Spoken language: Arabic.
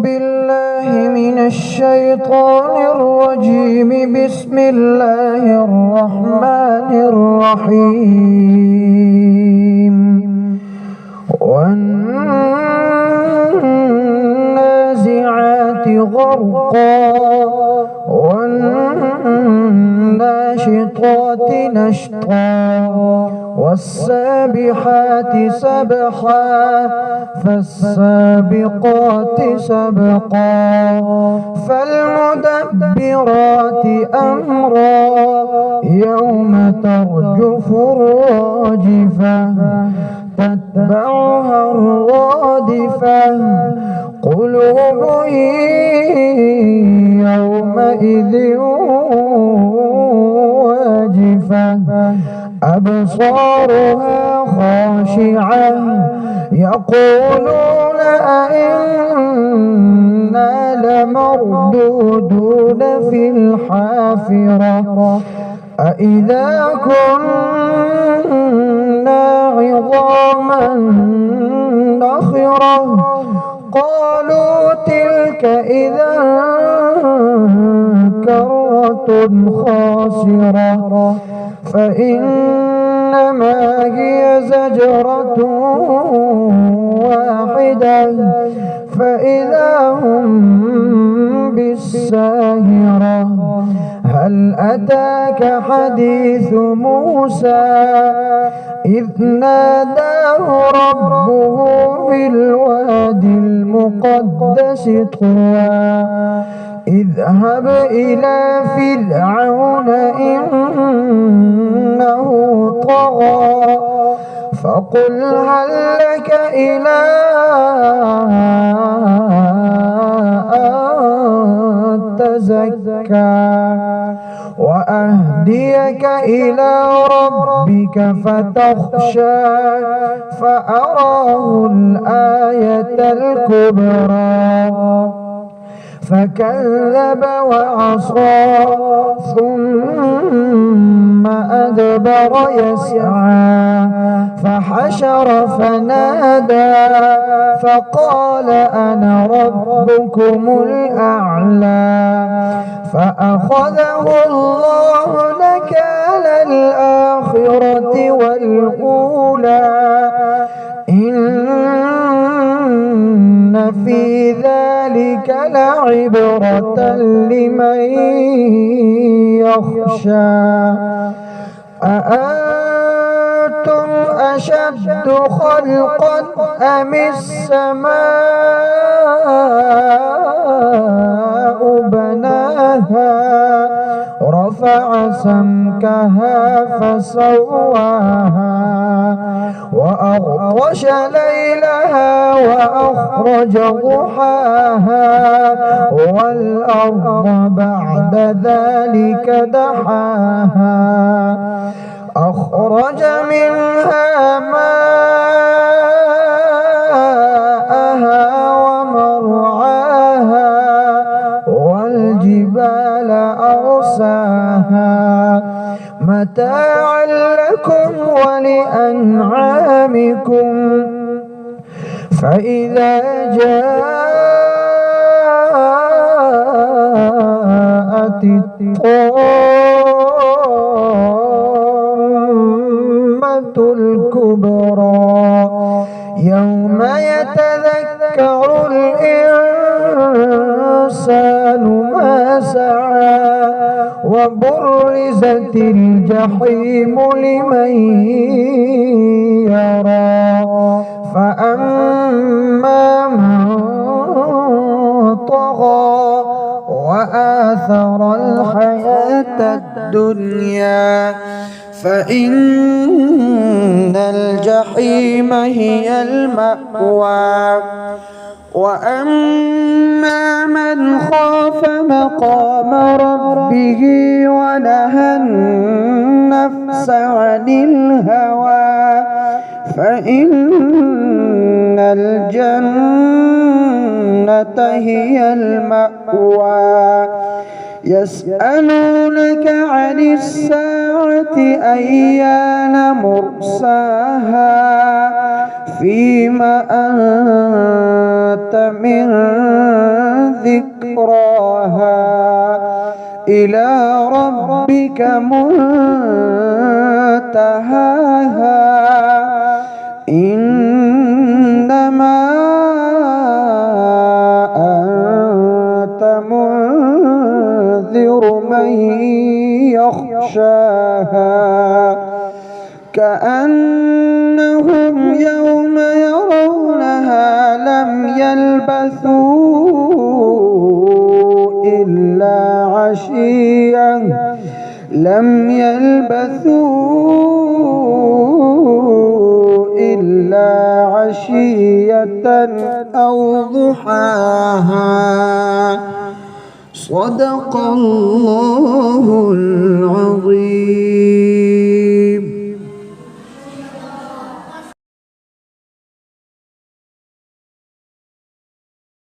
بالله من الشيطان الرجيم. بسم الله الرحمن الرحيم. والنازعات غرقا والناشطات نشطا والسابحات سبحا فالسابقات سبقا فالمدبرات أمرا يوم ترجف الراجفة تتبعها الرادفة قلوب يومئذ واجفة أبصارها خاشعة يقولون أئنا لمردودون في الحافرة أئذا كنا عظاما نخرة قالوا تلك إذا كرة خاسرة فإنما هي زجرة واحدة فإذا هم بالساهرة هل أتاك حديث موسى إذ ناداه ربه بالوادي المقدس طوى اذهب إلى فرعون إنه طغى فقل هل لك إلى أن تزكى وأهديك إلى ربك فتخشى فأراه الآية الكبرى فكذب وعصى ثم أدبر يسعى فحشر فنادى فقال أنا ربكم الأعلى فأخذه الله نكال الآخرة والأولى إن في ذلك لعبرة لمن يخشى أأنتم أشد خلقا أم السماء بناها رفع سمكها فسواها وأغطش ليلها وأخرج ضحاها والأرض بعد ذلك دحاها أخرج منها ماءها ومرعاها والجبال أرساها متاعا لكم ولأنعامكم فإذا جاءت الطامة الكبرى يوم يتذكر الإنسان ما سعى وبرزت الجحيم لمن يرى فأما من طغى وآثر الحياة الدنيا فإن الجحيم هي المأوى وأما من خاف مقام ربه ونهى النفس عن الهوى فإن الجنة هي المأوى يسألونك عن الساعة أيان مرساها فيما أنت من ذكراها إلى ربك منتهاها إنما أنت منذر من يخشاها كأنهم يوم يرونها لم يلبثوا إلا عشية أو ضحاها صدق الله العظيم.